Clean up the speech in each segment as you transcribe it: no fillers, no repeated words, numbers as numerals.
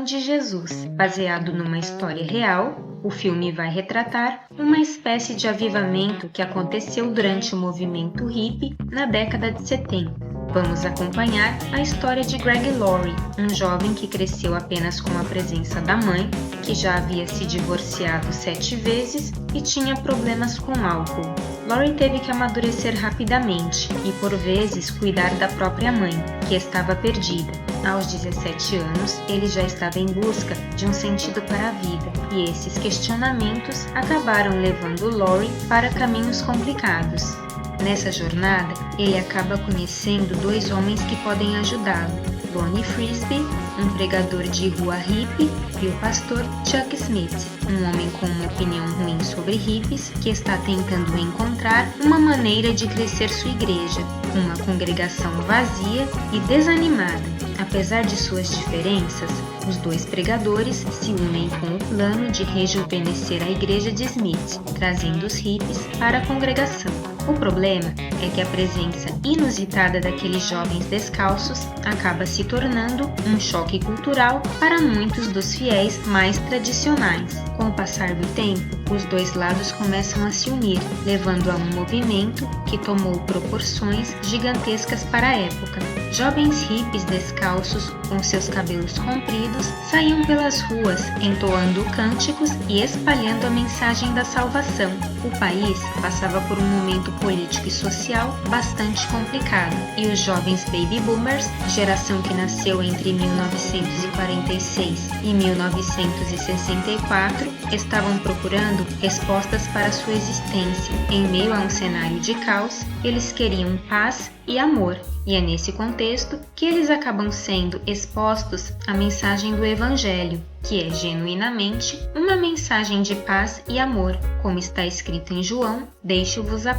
de Jesus, baseado numa história real. O filme vai retratar uma espécie de avivamento que aconteceu durante o movimento hippie na década de 70. Vamos acompanhar a história de Greg Laurie, um jovem que cresceu apenas com a presença da mãe, que já havia se divorciado 7 vezes e tinha problemas com álcool. Laurie teve que amadurecer rapidamente e, por vezes, cuidar da própria mãe, que estava perdida. Aos 17 anos, ele já estava em busca de um sentido para a vida, e esses questionamentos acabaram levando Laurie para caminhos complicados. Nessa jornada, ele acaba conhecendo 2 homens que podem ajudá-lo: Lonnie Frisbee, um pregador de rua hippie, e o pastor Chuck Smith, um homem com uma opinião ruim sobre hippies que está tentando encontrar uma maneira de crescer sua igreja, uma congregação vazia e desanimada. Apesar de suas diferenças, os 2 pregadores se unem com o plano de rejuvenescer a igreja de Smith, trazendo os hippies para a congregação. O problema é que a presença inusitada daqueles jovens descalços acaba se tornando um choque cultural para muitos dos fiéis mais tradicionais. Com o passar do tempo, os 2 lados começam a se unir, levando a um movimento que tomou proporções gigantescas para a época. Jovens hippies descalços, com seus cabelos compridos, saíam pelas ruas, entoando cânticos e espalhando a mensagem da salvação. O país passava por um momento político e social bastante complicado, e os jovens baby boomers, geração que nasceu entre 1946 e 1964, estavam procurando respostas para sua existência. Em meio a um cenário de caos, eles queriam paz e amor. E é nesse contexto que eles acabam sendo expostos à mensagem do Evangelho, que é genuinamente uma mensagem de paz e amor, como está escrito em João: deixo-vos a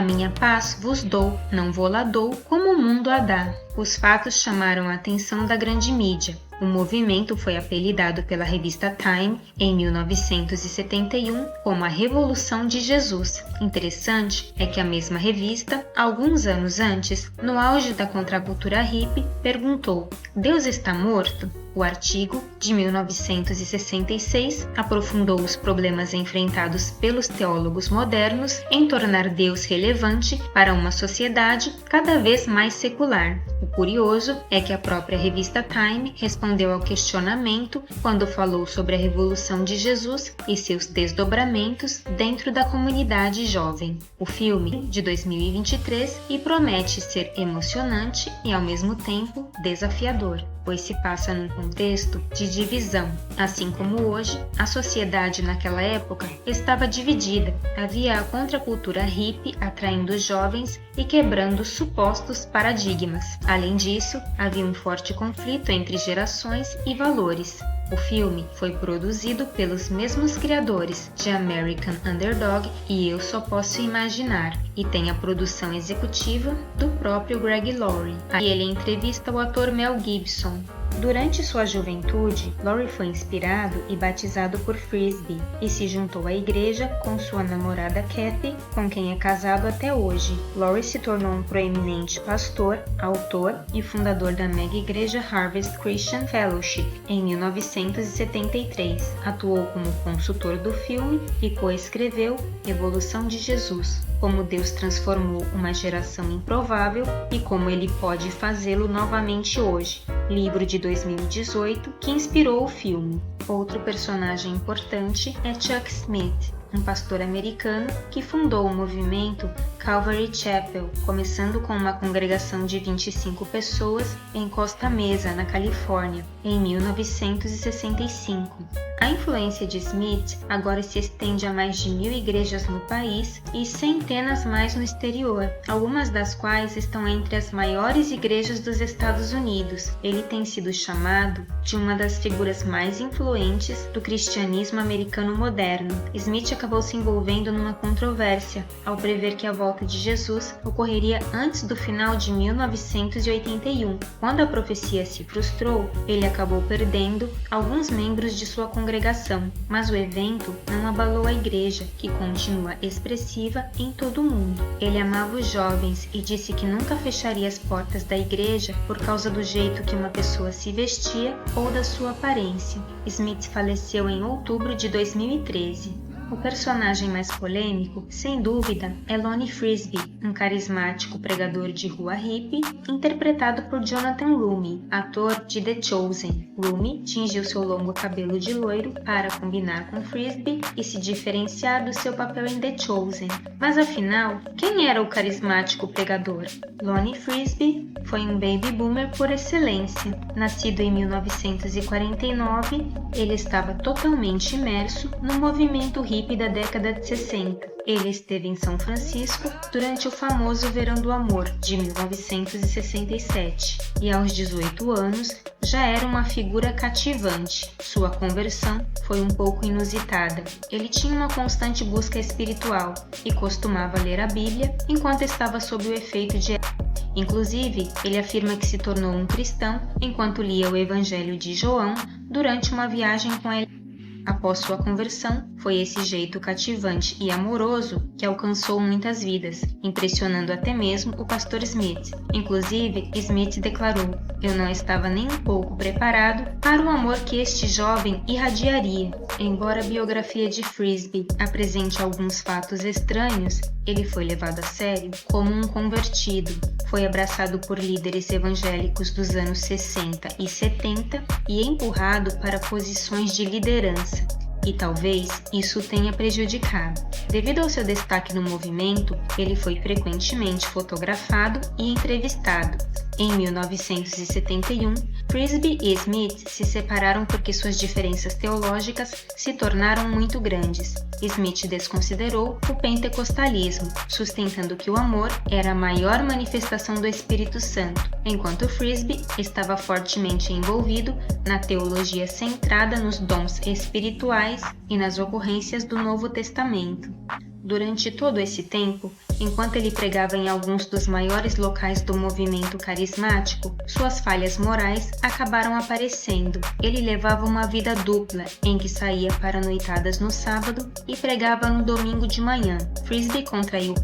minha paz vos dou, não vô-la dou como o mundo a dá. Os fatos chamaram a atenção da grande mídia. O movimento foi apelidado pela revista Time em 1971 como a Revolução de Jesus. Interessante é que a mesma revista, alguns anos antes, no auge da contracultura hippie, perguntou: Deus está morto? O artigo, de 1966, aprofundou os problemas enfrentados pelos teólogos modernos em tornar Deus relevante para uma sociedade cada vez mais secular. O curioso é que a própria revista Time respondeu ao questionamento quando falou sobre a Revolução de Jesus e seus desdobramentos dentro da comunidade jovem. O filme, de 2023, promete ser emocionante e, ao mesmo tempo, desafiador, pois se passa num contexto de divisão. Assim como hoje, a sociedade naquela época estava dividida. Havia a contracultura hippie atraindo os jovens e quebrando supostos paradigmas. Além disso, havia um forte conflito entre gerações e valores. O filme foi produzido pelos mesmos criadores de American Underdog e Eu Só Posso Imaginar, e tem a produção executiva do próprio Greg Laurie. Aí ele entrevista o ator Mel Gibson. Durante sua juventude, Laurie foi inspirado e batizado por Frisbee e se juntou à igreja com sua namorada Kathy, com quem é casado até hoje. Laurie se tornou um proeminente pastor, autor e fundador da mega igreja Harvest Christian Fellowship em 1973. Atuou como consultor do filme e coescreveu Revolução de Jesus, como Deus transformou uma geração improvável e como Ele pode fazê-lo novamente hoje, livro de 2018 que inspirou o filme. Outro personagem importante é Chuck Smith, um pastor americano que fundou o movimento Calvary Chapel, começando com uma congregação de 25 pessoas em Costa Mesa, na Califórnia, em 1965. A influência de Smith agora se estende a mais de 1.000 igrejas no país e centenas mais no exterior, algumas das quais estão entre as maiores igrejas dos Estados Unidos. Ele tem sido chamado de uma das figuras mais influentes do cristianismo americano moderno. Smith acabou se envolvendo numa controvérsia ao prever que a volta de Jesus ocorreria antes do final de 1981. Quando a profecia se frustrou, ele acabou perdendo alguns membros de sua congregação pregação, mas o evento não abalou a igreja, que continua expressiva em todo o mundo. Ele amava os jovens e disse que nunca fecharia as portas da igreja por causa do jeito que uma pessoa se vestia ou da sua aparência. Smith faleceu em outubro de 2013. O personagem mais polêmico, sem dúvida, é Lonnie Frisbee, um carismático pregador de rua hippie, interpretado por Jonathan Roumie, ator de The Chosen. Roumie tingiu seu longo cabelo de loiro para combinar com Frisbee e se diferenciar do seu papel em The Chosen. Mas afinal, quem era o carismático pregador? Lonnie Frisbee foi um baby boomer por excelência. Nascido em 1949, ele estava totalmente imerso no movimento hippie da década de 60. Ele esteve em São Francisco durante o famoso Verão do Amor, de 1967, e aos 18 anos já era uma figura cativante. Sua conversão foi um pouco inusitada. Ele tinha uma constante busca espiritual e costumava ler a Bíblia enquanto estava sob o efeito de Inclusive, ele afirma que se tornou um cristão enquanto lia o Evangelho de João durante uma viagem com ele. Após sua conversão, foi esse jeito cativante e amoroso que alcançou muitas vidas, impressionando até mesmo o pastor Smith. Inclusive, Smith declarou: "Eu não estava nem um pouco preparado para o amor que este jovem irradiaria." Embora a biografia de Frisbee apresente alguns fatos estranhos, ele foi levado a sério como um convertido. Foi abraçado por líderes evangélicos dos anos 60 e 70 e empurrado para posições de liderança. E talvez isso o tenha prejudicado. Devido ao seu destaque no movimento, ele foi frequentemente fotografado e entrevistado. Em 1971, Frisbee e Smith se separaram porque suas diferenças teológicas se tornaram muito grandes. Smith desconsiderou o pentecostalismo, sustentando que o amor era a maior manifestação do Espírito Santo, enquanto Frisbee estava fortemente envolvido na teologia centrada nos dons espirituais e nas ocorrências do Novo Testamento. Durante todo esse tempo, enquanto ele pregava em alguns dos maiores locais do movimento carismático, suas falhas morais acabaram aparecendo. Ele levava uma vida dupla, em que saía para noitadas no sábado e pregava no domingo de manhã. Frisbee contraiu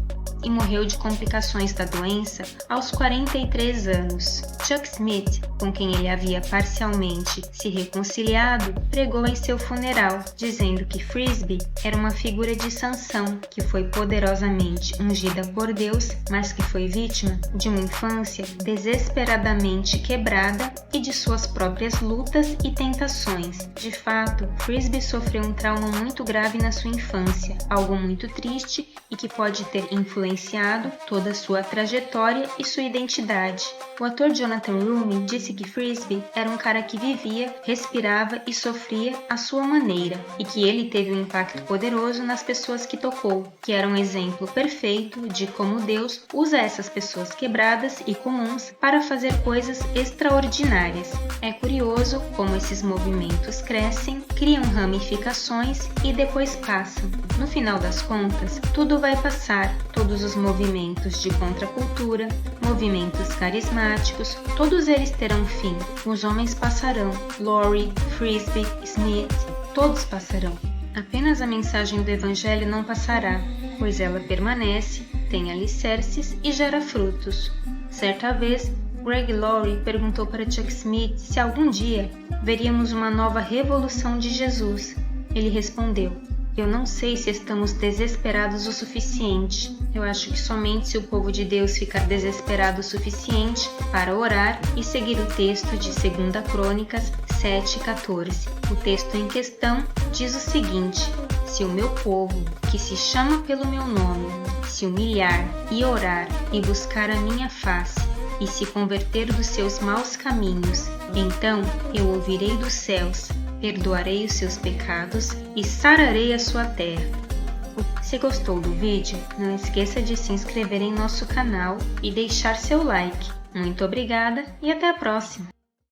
e morreu de complicações da doença aos 43 anos. Chuck Smith, com quem ele havia parcialmente se reconciliado, pregou em seu funeral, dizendo que Frisbee era uma figura de Sansão, que foi poderosamente ungida por Deus, mas que foi vítima de uma infância desesperadamente quebrada e de suas próprias lutas e tentações. De fato, Frisbee sofreu um trauma muito grave na sua infância, algo muito triste e que pode ter influenciado toda a sua trajetória e sua identidade. O ator Jonathan Roumie disse que Frisbee era um cara que vivia, respirava e sofria à sua maneira, e que ele teve um impacto poderoso nas pessoas que tocou, que era um exemplo perfeito de como Deus usa essas pessoas quebradas e comuns para fazer coisas extraordinárias. É curioso como esses movimentos crescem, criam ramificações e depois passam. No final das contas, tudo vai passar, todos os movimentos de contracultura, movimentos carismáticos, todos eles terão fim. Os homens passarão, Laurie, Frisbee, Smith, todos passarão. Apenas a mensagem do Evangelho não passará, pois ela permanece, tem alicerces e gera frutos. Certa vez, Greg Laurie perguntou para Chuck Smith se algum dia veríamos uma nova revolução de Jesus. Ele respondeu: "Eu não sei se estamos desesperados o suficiente. Eu acho que somente se o povo de Deus ficar desesperado o suficiente para orar e seguir o texto de 2 Crônicas 7:14. O texto em questão diz o seguinte: se o meu povo, que se chama pelo meu nome, se humilhar e orar e buscar a minha face, e se converter dos seus maus caminhos, então eu ouvirei dos céus, perdoarei os seus pecados e sararei a sua terra." Se gostou do vídeo, não esqueça de se inscrever em nosso canal e deixar seu like. Muito obrigada e até a próxima!